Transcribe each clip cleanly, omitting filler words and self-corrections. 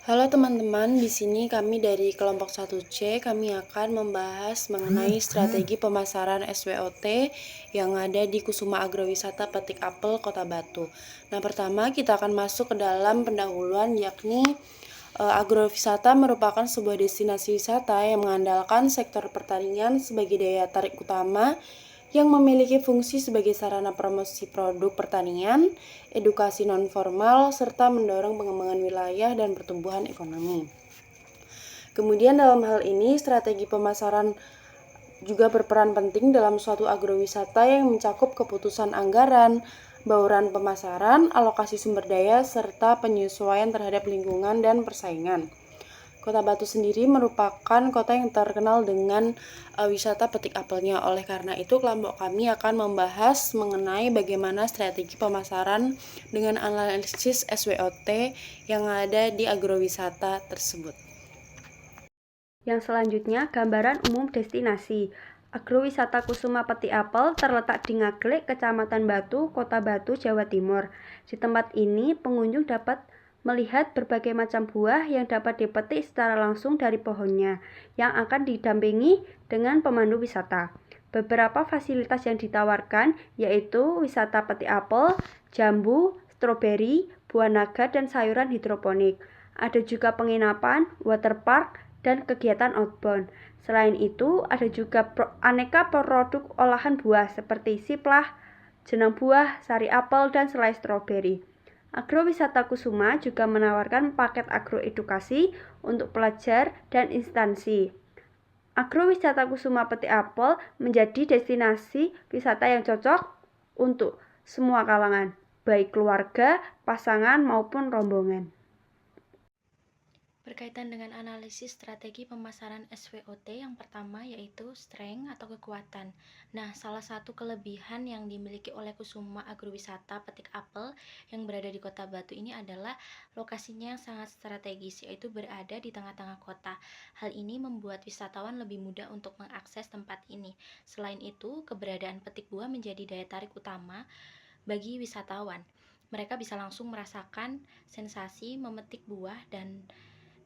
Halo teman-teman, di sini kami dari kelompok 1C, kami akan membahas mengenai strategi pemasaran SWOT yang ada di Kusuma Agrowisata Petik Apel, Kota Batu. Nah, pertama kita akan masuk ke dalam pendahuluan, yakni agrowisata merupakan sebuah destinasi wisata yang mengandalkan sektor pertanian sebagai daya tarik utama yang memiliki fungsi sebagai sarana promosi produk pertanian, edukasi non-formal, serta mendorong pengembangan wilayah dan pertumbuhan ekonomi. Kemudian dalam hal ini, strategi pemasaran juga berperan penting dalam suatu agrowisata yang mencakup keputusan anggaran, bauran pemasaran, alokasi sumber daya, serta penyesuaian terhadap lingkungan dan persaingan. Kota Batu sendiri merupakan kota yang terkenal dengan wisata petik apelnya. Oleh karena itu, kelompok kami akan membahas mengenai bagaimana strategi pemasaran dengan analisis SWOT yang ada di agrowisata tersebut. Yang selanjutnya, gambaran umum destinasi. Agrowisata Kusuma Petik Apel terletak di Ngaglik, Kecamatan Batu, Kota Batu, Jawa Timur. Di tempat ini, pengunjung dapat melihat berbagai macam buah yang dapat dipetik secara langsung dari pohonnya, yang akan didampingi dengan pemandu wisata. Beberapa fasilitas yang ditawarkan yaitu wisata petik apel, jambu, stroberi, buah naga, dan sayuran hidroponik. Ada juga penginapan, waterpark, dan kegiatan outbound. Selain itu, ada juga aneka produk olahan buah seperti siplah, jenang buah, sari apel, dan selai stroberi. Agrowisata Kusuma juga menawarkan paket agroedukasi untuk pelajar dan instansi. Agrowisata Kusuma Petik Apel menjadi destinasi wisata yang cocok untuk semua kalangan, baik keluarga, pasangan, maupun rombongan. Berkaitan dengan analisis strategi pemasaran SWOT, yang pertama yaitu strength atau kekuatan. Nah, salah satu kelebihan yang dimiliki oleh Kusuma Agrowisata Petik Apel yang berada di Kota Batu ini adalah lokasinya yang sangat strategis, yaitu berada di tengah-tengah kota. Hal ini membuat wisatawan lebih mudah untuk mengakses tempat ini. Selain itu, keberadaan petik buah menjadi daya tarik utama bagi wisatawan. Mereka bisa langsung merasakan sensasi memetik buah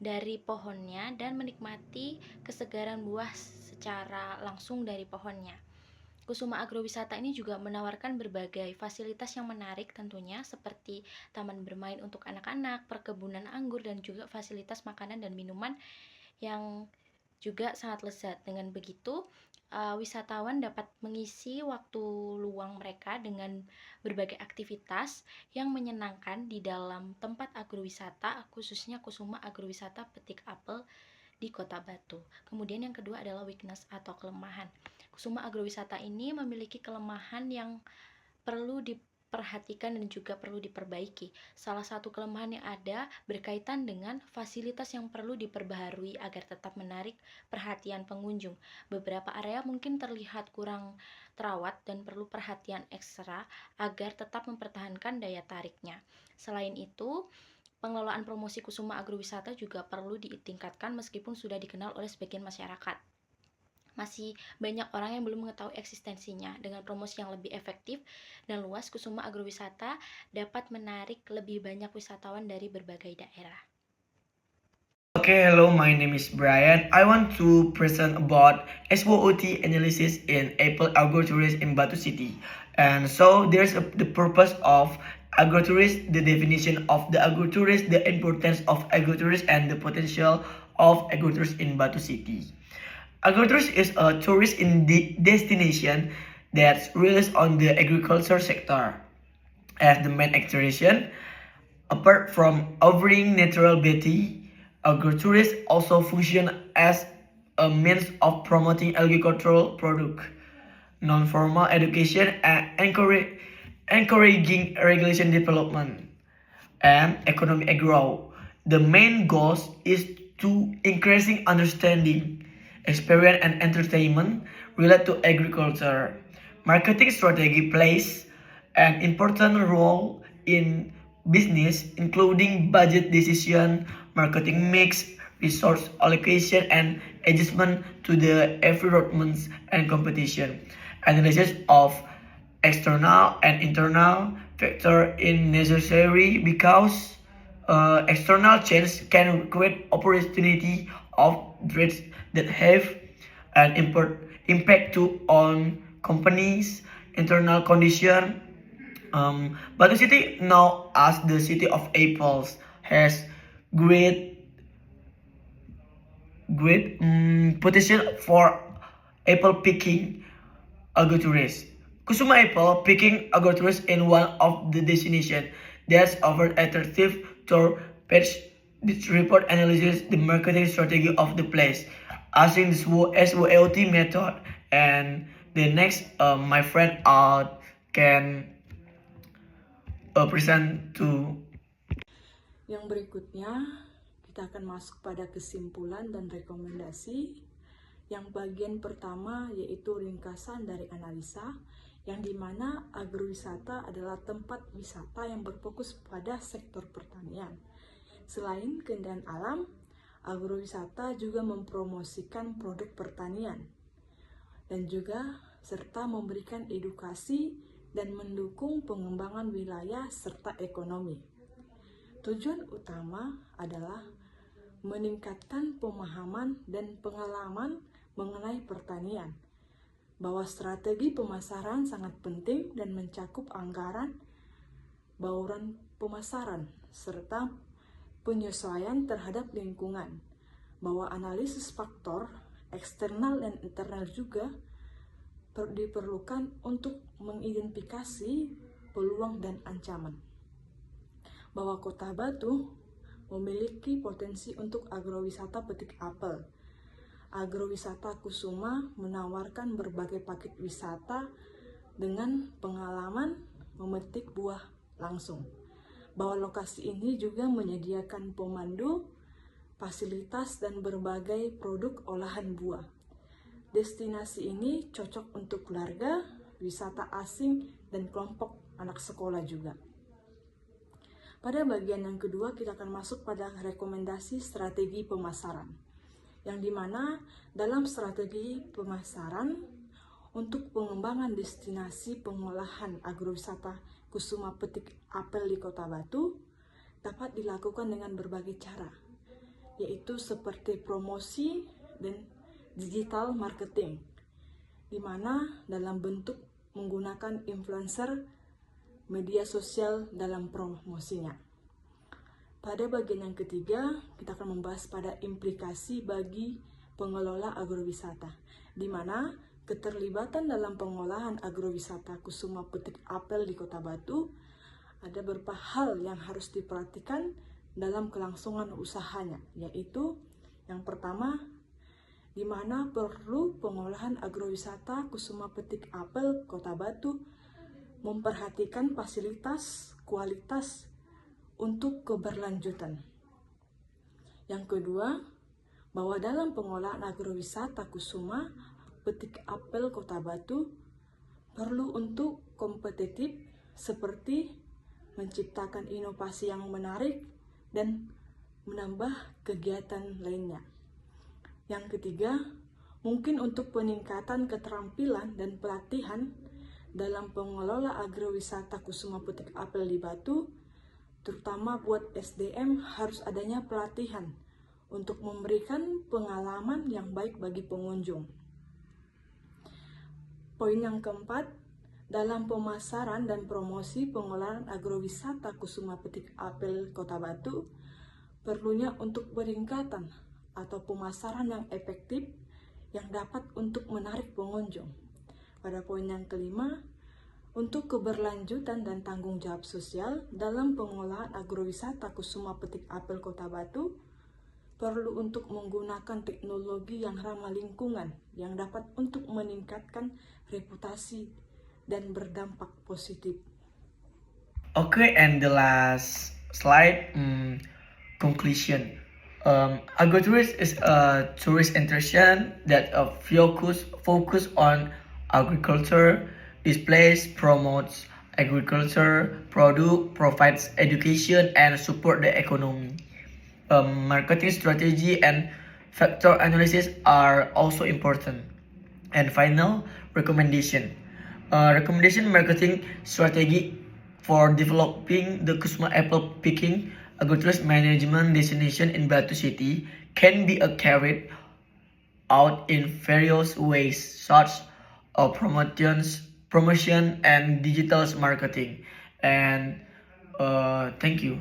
dari pohonnya dan menikmati kesegaran buah secara langsung dari pohonnya. Kusuma Agrowisata ini juga menawarkan berbagai fasilitas yang menarik tentunya, seperti taman bermain untuk anak-anak, perkebunan anggur, dan juga fasilitas makanan dan minuman yang juga sangat lezat. Dengan begitu, wisatawan dapat mengisi waktu luang mereka dengan berbagai aktivitas yang menyenangkan di dalam tempat agrowisata, khususnya Kusuma Agrowisata Petik Apel di Kota Batu. Kemudian yang kedua adalah weakness atau kelemahan. Kusuma Agrowisata ini memiliki kelemahan yang perlu diperhatikan dan juga perlu diperbaiki. Salah satu kelemahan yang ada berkaitan dengan fasilitas yang perlu diperbaharui agar tetap menarik perhatian pengunjung. Beberapa area mungkin terlihat kurang terawat dan perlu perhatian ekstra agar tetap mempertahankan daya tariknya. Selain itu, pengelolaan promosi Kusuma Agrowisata juga perlu ditingkatkan meskipun sudah dikenal oleh sebagian masyarakat. Masih banyak orang yang belum mengetahui eksistensinya. Dengan promosi yang lebih efektif dan luas, Kusuma Agrowisata dapat menarik lebih banyak wisatawan dari berbagai daerah. Okay, hello, my name is Brian. I want to present about SWOT analysis in Apple Agrotourist in Batu City. And so there's the purpose of agrotourist, the definition of the agrotourist, the importance of agrotourist, and the potential of agrotourist in Batu City. Agrotourist is a tourist destination that relies on the agriculture sector as the main attraction. Apart from offering natural beauty, agrotourists also function as a means of promoting agricultural product, non-formal education, and encouraging regulation development and economic growth. The main goal is to increasing understanding, experience, and entertainment related to agriculture. Marketing strategy plays an important role in business, including budget decision, marketing mix, resource allocation, and adjustment to the environment and competition. Analysis of external and internal factor is necessary because external change can create opportunity of threats that have an impact to on companies' internal condition. Batu City, now as the city of apples, has great potential for apple picking agrotourists. Kusuma Apple picking agrotourists in one of the destinations that's offered attractive tour page. This report analyzes the marketing strategy of the place, using the SWOT method. And the next, my friend can present to. Yang berikutnya, kita akan masuk pada kesimpulan dan rekomendasi. Yang bagian pertama yaitu ringkasan dari analisa, yang dimana agrowisata adalah tempat wisata yang berfokus pada sektor pertanian. Selain keindahan alam, agrowisata juga mempromosikan produk pertanian dan juga serta memberikan edukasi dan mendukung pengembangan wilayah serta ekonomi. Tujuan utama adalah meningkatkan pemahaman dan pengalaman mengenai pertanian, bahwa strategi pemasaran sangat penting dan mencakup anggaran, bauran pemasaran, serta penyesuaian terhadap lingkungan, bahwa analisis faktor eksternal dan internal juga diperlukan untuk mengidentifikasi peluang dan ancaman, bahwa Kota Batu memiliki potensi untuk agrowisata petik apel. Agrowisata Kusuma menawarkan berbagai paket wisata dengan pengalaman memetik buah langsung, bahwa lokasi ini juga menyediakan pemandu, fasilitas, dan berbagai produk olahan buah. Destinasi ini cocok untuk keluarga, wisata asing, dan kelompok anak sekolah juga. Pada bagian yang kedua, kita akan masuk pada rekomendasi strategi pemasaran, yang dimana dalam strategi pemasaran untuk pengembangan destinasi pengolahan agrowisata Kusuma petik apel di Kota Batu dapat dilakukan dengan berbagai cara, yaitu seperti promosi dan digital marketing, di mana dalam bentuk menggunakan influencer media sosial dalam promosinya. Pada bagian yang ketiga, kita akan membahas pada implikasi bagi pengelola agrowisata, di mana keterlibatan dalam pengolahan agrowisata Kusuma petik apel di Kota Batu ada beberapa hal yang harus diperhatikan dalam kelangsungan usahanya, yaitu yang pertama, di mana perlu pengolahan agrowisata Kusuma petik apel Kota Batu memperhatikan fasilitas, kualitas untuk keberlanjutan. Yang kedua, bahwa dalam pengolahan agrowisata Kusuma petik apel Kota Batu perlu untuk kompetitif, seperti menciptakan inovasi yang menarik dan menambah kegiatan lainnya. Yang ketiga, mungkin untuk peningkatan keterampilan dan pelatihan dalam pengelola agrowisata Kusuma petik apel di Batu, terutama buat SDM harus adanya pelatihan untuk memberikan pengalaman yang baik bagi pengunjung. Poin yang keempat, dalam pemasaran dan promosi pengolahan agrowisata Kusuma petik apel Kota Batu, perlunya untuk peningkatan atau pemasaran yang efektif yang dapat untuk menarik pengunjung. Pada poin yang kelima, untuk keberlanjutan dan tanggung jawab sosial dalam pengolahan agrowisata Kusuma petik apel Kota Batu, perlu untuk menggunakan teknologi yang ramah lingkungan yang dapat untuk meningkatkan reputasi dan berdampak positif. Okay, and the last slide, conclusion. Agrotourism is a tourist attraction that focus on agriculture. This place promotes agriculture product, provides education, and support the economy. Marketing strategy and factor analysis are also important. And final recommendation. Recommendation marketing strategy for developing the Kusuma apple picking agrotourism management destination in Batu City can be carried out in various ways, such as promotion and digital marketing. And thank you.